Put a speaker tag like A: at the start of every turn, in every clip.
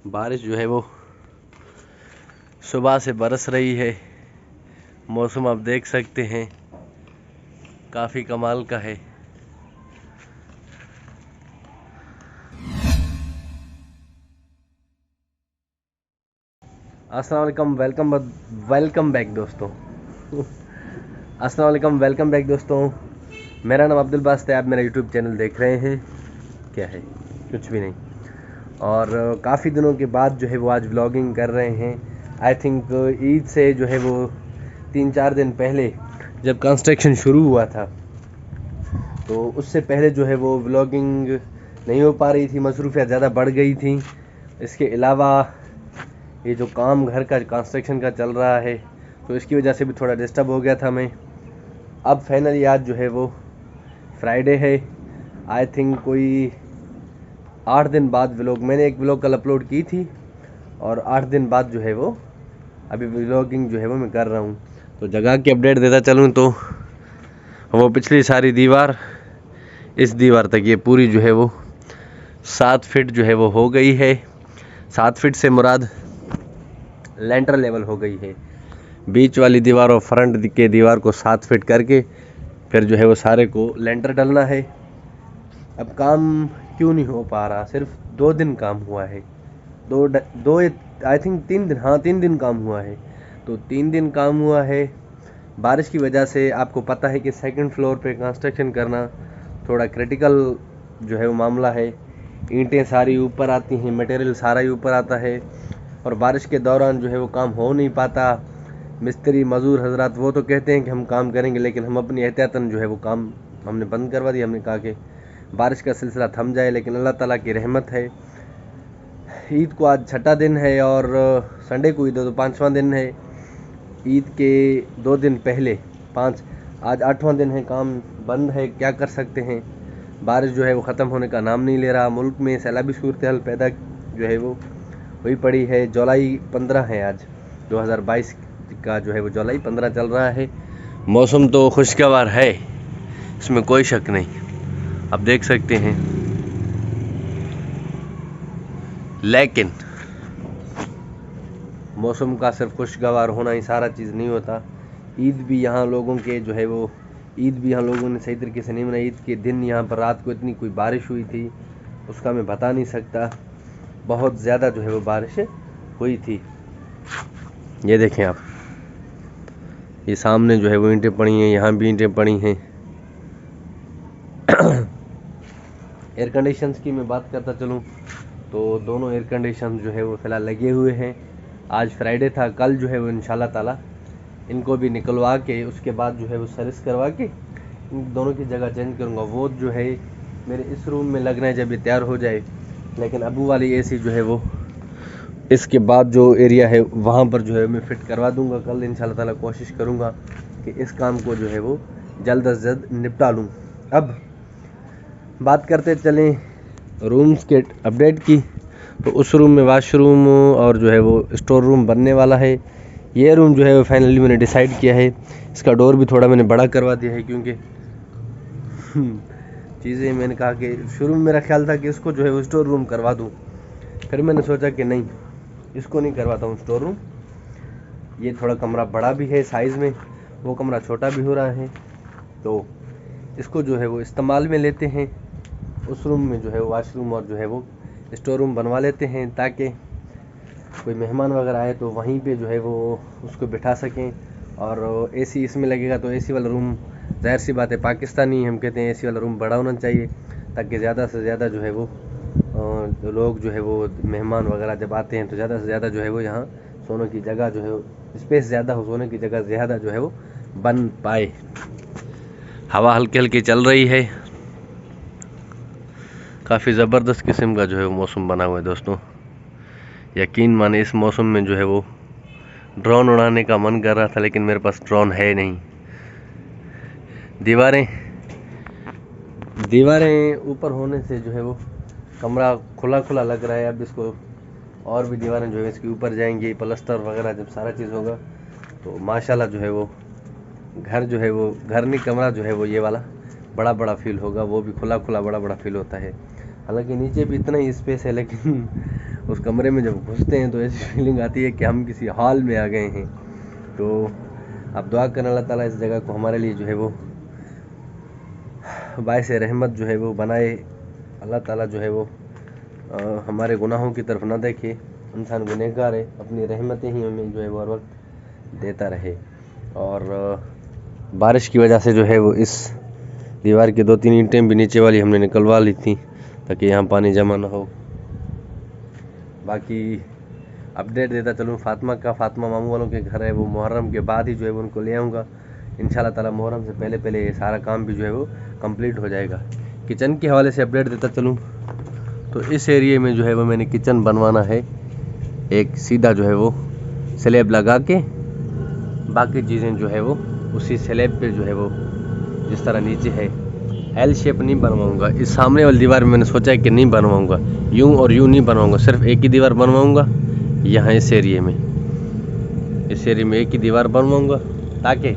A: बारिश जो है वो सुबह से बरस रही है। मौसम आप देख सकते हैं काफ़ी कमाल का है। अस्सलाम वालेकुम, वेलकम बैक दोस्तों। अस्सलाम वालेकुम, वेलकम बैक दोस्तों। मेरा नाम अब्दुल बासित है। आप मेरा यूट्यूब चैनल देख रहे हैं। क्या है, कुछ भी नहीं। और काफ़ी दिनों के बाद जो है वो आज व्लॉगिंग कर रहे हैं। आई थिंक ईद से जो है वो 3-4 दिन पहले जब कंस्ट्रक्शन शुरू हुआ था तो उससे पहले जो है वो व्लॉगिंग नहीं हो पा रही थी, मसरूफियत ज़्यादा बढ़ गई थी। इसके अलावा ये जो काम घर का कंस्ट्रक्शन का चल रहा है तो इसकी वजह से भी थोड़ा डिस्टर्ब हो गया था मैं। अब फाइनली आज जो है वो फ्राइडे है। आई थिंक कोई 8 दिन बाद मैंने एक व्लॉग कल अपलोड की थी और 8 दिन बाद जो है वो अभी व्लॉगिंग जो है वो मैं कर रहा हूँ। तो जगह की अपडेट देता चलूँ तो वो पिछली सारी दीवार इस दीवार तक ये पूरी जो है वो 7 फीट जो है वो हो गई है। 7 फीट से मुराद लेंटर लेवल हो गई है। बीच वाली दीवार और फ्रंट के दीवार को 7 फीट करके फिर जो है वो सारे को लेंटर डलना है। अब काम क्यों नहीं हो पा रहा? सिर्फ 2 दिन काम हुआ है। दो आई थिंक 3 दिन, हाँ 3 दिन काम हुआ है। तो 3 दिन काम हुआ है। बारिश की वजह से आपको पता है कि सेकंड फ्लोर पे कंस्ट्रक्शन करना थोड़ा क्रिटिकल जो है वो मामला है। ईंटें सारी ऊपर आती हैं, मटेरियल सारा ही ऊपर आता है और बारिश के दौरान जो है वो काम हो नहीं पाता। मिस्त्री मज़दूर हजरात वो तो कहते हैं कि हम काम करेंगे, लेकिन हम अपनी एहतियातन जो है वो काम हमने बंद करवा दिया। हमने कहा कि बारिश का सिलसिला थम जाए, लेकिन अल्लाह ताला की रहमत है। ईद को आज 6ठा दिन है और संडे को ईद है तो 5वां दिन है। ईद के 2 दिन पहले 5, आज 8वां दिन है। काम बंद है, क्या कर सकते हैं। बारिश जो है वो ख़त्म होने का नाम नहीं ले रहा। मुल्क में सैलाबी सूरत हाल पैदा जो है वो हुई पड़ी है। जुलाई 15 है आज 2022 का जो है वो जुलाई 15 चल रहा है। मौसम तो खुशगवार है, इसमें कोई शक नहीं। आप देख सकते हैं, लेकिन मौसम का सिर्फ खुशगवार होना ही सारा चीज़ नहीं होता। ईद भी यहाँ लोगों ने सही तरीके से नहीं मनाई। ईद के दिन यहाँ पर रात को इतनी कोई बारिश हुई थी उसका मैं बता नहीं सकता। बहुत ज़्यादा जो है वो बारिश हुई थी। ये देखें आप, ये सामने जो है वो ईंटें पड़ी हैं, यहाँ भी ईंटें पड़ी हैं। एयर कंडीशंस की मैं बात करता चलूँ तो दोनों एयर कंडीशन जो है वो फ़िलहाल लगे हुए हैं। आज फ्राइडे था, कल जो है वो इंशाल्लाह ताला इनको भी निकलवा के उसके बाद जो है वो सर्विस करवा के इन दोनों की जगह चेंज करूँगा। वो जो है मेरे इस रूम में लगना है जब ये तैयार हो जाए, लेकिन अबू वाली एसी जो है वो इसके बाद जो एरिया है वहाँ पर जो है मैं फ़िट करवा दूँगा। कल इंशाल्लाह ताला कोशिश करूँगा कि इस काम को जो है वो जल्द अज जल्द निपटा लूँ। अब बात करते चलें रूम्स के अपडेट की, तो उस रूम में वाशरूम और जो है वो स्टोर रूम बनने वाला है। ये रूम जो है वो फाइनली मैंने डिसाइड किया है। इसका डोर भी थोड़ा मैंने बड़ा करवा दिया है, क्योंकि चीज़ें मैंने कहा कि शुरू में मेरा ख्याल था कि इसको जो है वो स्टोर रूम करवा दूँ, फिर मैंने सोचा कि नहीं, इसको नहीं करवाता हूँ स्टोर रूम। ये थोड़ा कमरा बड़ा भी है साइज़ में, वो कमरा छोटा भी हो रहा है, तो इसको जो है वो इस्तेमाल में लेते हैं। उस रूम में जो है वाशरूम और जो है वो स्टोर रूम बनवा लेते हैं, ताकि कोई मेहमान वगैरह आए तो वहीं पे जो है वो उसको बिठा सकें। और एसी इसमें लगेगा तो एसी वाला रूम, ज़ाहिर सी बात है पाकिस्तानी हम कहते हैं एसी वाला रूम बड़ा होना चाहिए, ताकि ज़्यादा से ज़्यादा जो है वो लोग जो है वो मेहमान वगैरह जब आते हैं तो ज़्यादा से ज़्यादा जो है वो यहाँ सोने की जगह जो है स्पेस ज़्यादा हो, सोने की जगह ज़्यादा जो है वो बन पाए। हवा हल्की हल्की चल रही है। काफ़ी ज़बरदस्त किस्म का जो है वो मौसम बना हुआ है दोस्तों। यकीन माने इस मौसम में जो है वो ड्रोन उड़ाने का मन कर रहा था, लेकिन मेरे पास ड्रोन है नहीं। दीवारें ऊपर होने से जो है वो कमरा खुला खुला लग रहा है। अब इसको और भी दीवारें जो है इसके ऊपर जाएंगी, प्लस्तर वगैरह जब सारा चीज़ होगा तो माशाल्लाह जो है वो घर जो है वो घर नहीं, कमरा जो है वो ये वाला बड़ा बड़ा फील होगा। वो भी खुला खुला बड़ा बड़ा फील होता है। हालांकि नीचे भी इतना ही स्पेस है, लेकिन उस कमरे में जब घुसते हैं तो ऐसी फीलिंग आती है कि हम किसी हॉल में आ गए हैं। तो आप दुआ करें अल्लाह ताला इस जगह को हमारे लिए जो है वो बाइस रहमत जो है वो बनाए। अल्लाह ताला जो है वो हमारे गुनाहों की तरफ ना देखे। इंसान गुनहगार है, अपनी रहमतें ही हमें जो है वो हर वक्त देता रहे। और बारिश की वजह से जो है वो इस दीवार की 2-3 ईंटें भी नीचे वाली हमने निकलवा ली थी ताकि यहाँ पानी जमा ना हो। बाकी अपडेट देता चलूँ फातिमा मामू वालों के घर है, वो मुहर्रम के बाद ही जो है वो उनको ले आऊँगा इंशाल्लाह ताला। मुहर्रम से पहले पहले ये सारा काम भी जो है वो कंप्लीट हो जाएगा। किचन के हवाले से अपडेट देता चलूँ तो इस एरिए में जो है वो मैंने किचन बनवाना है, एक सीधा जो है वो स्लैब लगा के, बाकी चीज़ें जो है वो उसी स्लैब पे जो है वो जिस तरह नीचे है एल शेप नहीं बनवाऊंगा। इस सामने वाली दीवार में मैंने सोचा है कि नहीं बनवाऊंगा, यूं और यूं नहीं बनवाऊंगा, सिर्फ एक ही दीवार बनवाऊंगा। यहाँ इस एरिए में एक ही दीवार बनवाऊंगा ताकि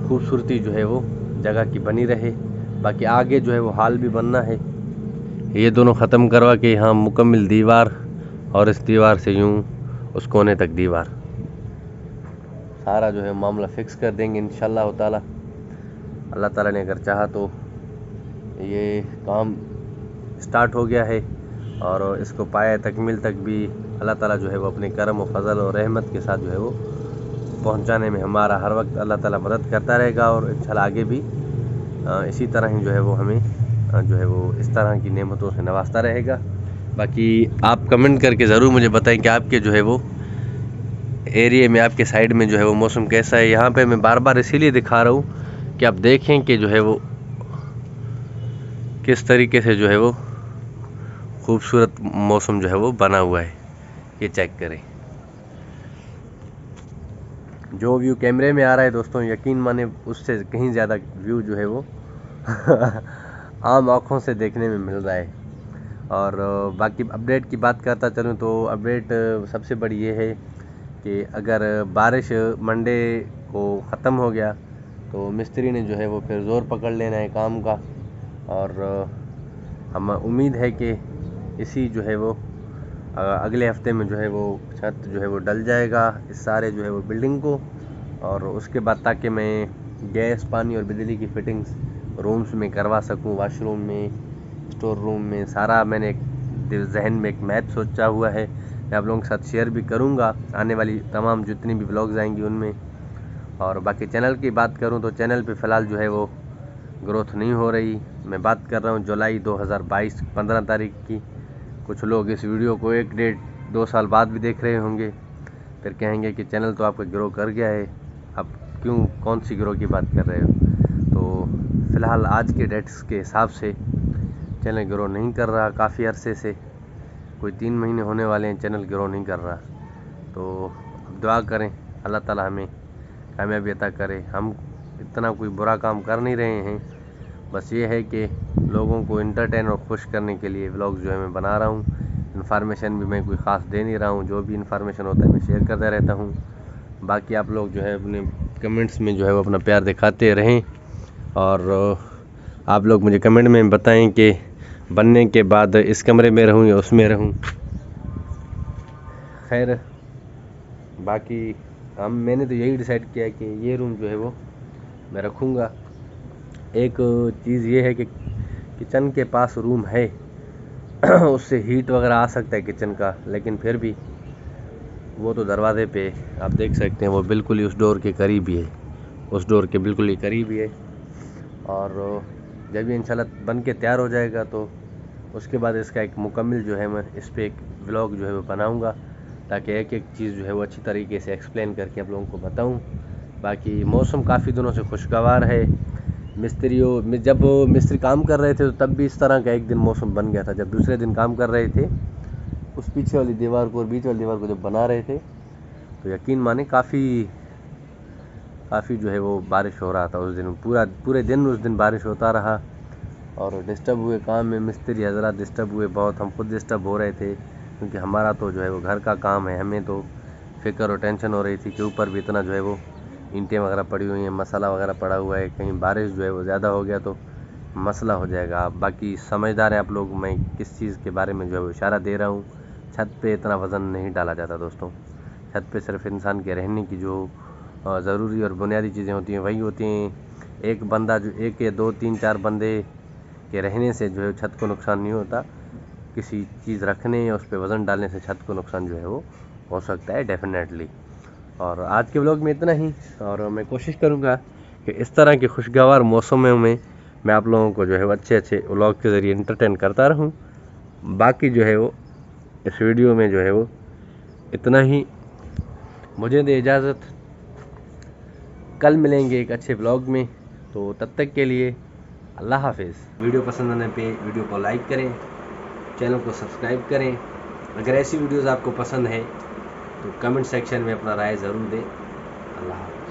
A: खूबसूरती जो है वो जगह की बनी रहे। बाकी आगे जो है वो हॉल भी बनना है, ये दोनों ख़त्म करवा के यहाँ मुकम्मल दीवार, और इस दीवार से यूं उस कोने तक दीवार, सारा जो है मामला फिक्स कर देंगे इंशाल्लाह ताला। अल्लाह ताला ने अगर चाहा तो ये काम स्टार्ट हो गया है और इसको पाया तकमील तक भी अल्लाह ताला जो है वो अपने करम और फजल और रहमत के साथ जो है वो पहुंचाने में हमारा हर वक्त अल्लाह ताला मदद करता रहेगा। और इंशाल्लाह आगे भी इसी तरह ही जो है वो हमें जो है वो इस तरह की नेमतों से नवाजता रहेगा। बाकी आप कमेंट करके ज़रूर मुझे बताएं कि आपके जो है वो एरिया में, आपके साइड में जो है वो मौसम कैसा है। यहाँ पे मैं बार बार इसीलिए दिखा रहा हूँ कि आप देखें कि जो है वो किस तरीके से जो है वो खूबसूरत मौसम जो है वो बना हुआ है। ये चेक करें, जो व्यू कैमरे में आ रहा है दोस्तों, यकीन माने उससे कहीं ज़्यादा व्यू जो है वो आम आँखों से देखने में मिल रहा है। और बाकी अपडेट की बात करता चलूँ तो अपडेट सबसे बड़ी ये है कि अगर बारिश मंडे को ख़त्म हो गया तो मिस्त्री ने जो है वो फिर ज़ोर पकड़ लेना है काम का। और हम उम्मीद है कि इसी जो है वो अगले हफ्ते में जो है वो छत जो है वो डल जाएगा इस सारे जो है वो बिल्डिंग को। और उसके बाद ताकि मैं गैस, पानी और बिजली की फिटिंग्स रूम्स में करवा सकूं, वाशरूम में, स्टोर रूम में, सारा मैंने एक जहन में एक मैप सोचा हुआ है। मैं आप लोगों के साथ शेयर भी करूंगा आने वाली तमाम जितनी भी व्लॉग्स आएंगी उनमें। और बाकी चैनल की बात करूं तो चैनल पे फ़िलहाल जो है वो ग्रोथ नहीं हो रही। मैं बात कर रहा हूं जुलाई 2022 15 तारीख की। कुछ लोग इस वीडियो को 1-1.5-2 साल बाद भी देख रहे होंगे, फिर कहेंगे कि चैनल तो आपका ग्रो कर गया है, अब क्यों कौन सी ग्रो की बात कर रहे हो। तो फ़िलहाल आज के डेट्स के हिसाब से चैनल ग्रो नहीं कर रहा। काफ़ी अरसे से, कोई 3 महीने होने वाले हैं चैनल ग्रो नहीं कर रहा। तो अब दुआ करें अल्लाह ताला हमें कामयाबी अता करे। हम इतना कोई बुरा काम कर नहीं रहे हैं, बस ये है कि लोगों को इंटरटेन और खुश करने के लिए व्लॉग जो है मैं बना रहा हूँ। इन्फॉर्मेशन भी मैं कोई ख़ास दे नहीं रहा हूँ, जो भी इन्फॉर्मेशन होता है मैं शेयर करता रहता हूँ। बाकी आप लोग जो है अपने कमेंट्स में जो है वो अपना प्यार दिखाते रहें। और आप लोग मुझे कमेंट में बताएं कि बनने के बाद इस कमरे में रहूं या उसमें रहूं। खैर बाकी मैंने तो यही डिसाइड किया कि ये रूम जो है वो मैं रखूँगा। एक चीज़ ये है कि किचन के पास रूम है उससे हीट वगैरह आ सकता है किचन का, लेकिन फिर भी वो तो दरवाजे पे आप देख सकते हैं, वो बिल्कुल ही उस डोर के करीब ही है, उस डोर के बिल्कुल ही करीब ही है। और जब ये इंशाल्लाह बन के तैयार हो जाएगा तो उसके बाद इसका एक मुकम्मल जो है मैं इस पर एक व्लॉग जो है वो बनाऊँगा, ताकि एक एक चीज़ जो है वो अच्छी तरीके से एक्सप्लेन करके आप लोगों को बताऊँ। बाकी मौसम काफ़ी दिनों से खुशगवार है। जब मिस्त्री काम कर रहे थे तो तब भी इस तरह का एक दिन मौसम बन गया था। जब दूसरे दिन काम कर रहे थे उस पीछे वाली दीवार को और बीच वाली दीवार को जब बना रहे थे तो यकीन माने काफ़ी जो है वो बारिश हो रहा था उस दिन। पूरे दिन उस दिन बारिश होता रहा और डिस्टर्ब हुए काम में, मिस्त्री हजरात डिस्टर्ब हुए बहुत, हम खुद डिस्टर्ब हो रहे थे क्योंकि हमारा तो जो है वो घर का काम है। हमें तो फिक्र और टेंशन हो रही थी कि ऊपर भी इतना जो है वो ईंटें वगैरह पड़ी हुई हैं, मसाला वगैरह पड़ा हुआ है, कहीं बारिश जो है वो ज़्यादा हो गया तो मसला हो जाएगा। आप बाकी समझदार हैं आप लोग, मैं किस चीज़ के बारे में जो है वो इशारा दे रहा हूँ। छत पे इतना वज़न नहीं डाला जाता दोस्तों। छत पे सिर्फ इंसान के रहने की जो ज़रूरी और बुनियादी चीज़ें होती हैं वही होती हैं। एक बंदा जो एक या दो तीन चार बंदे के रहने से जो है छत को नुकसान नहीं होता। किसी चीज़ रखने या उस पर वज़न डालने से छत को नुकसान जो है वो हो सकता है डेफिनेटली। और आज के व्लॉग में इतना ही, और मैं कोशिश करूँगा कि इस तरह के खुशगवार मौसमों में मैं आप लोगों को जो है वो अच्छे अच्छे व्लॉग के ज़रिए इंटरटेन करता रहूं। बाकी जो है वो इस वीडियो में जो है वो इतना ही। मुझे दे इजाज़त, कल मिलेंगे एक अच्छे व्लॉग में। तो तब तक के लिए अल्लाह हाफिज़। वीडियो पसंद आने पे वीडियो को लाइक करें, चैनल को सब्सक्राइब करें। अगर ऐसी वीडियोज़ आपको पसंद है तो कमेंट सेक्शन में अपना राय ज़रूर दें। अल्लाह हाफ़िज़।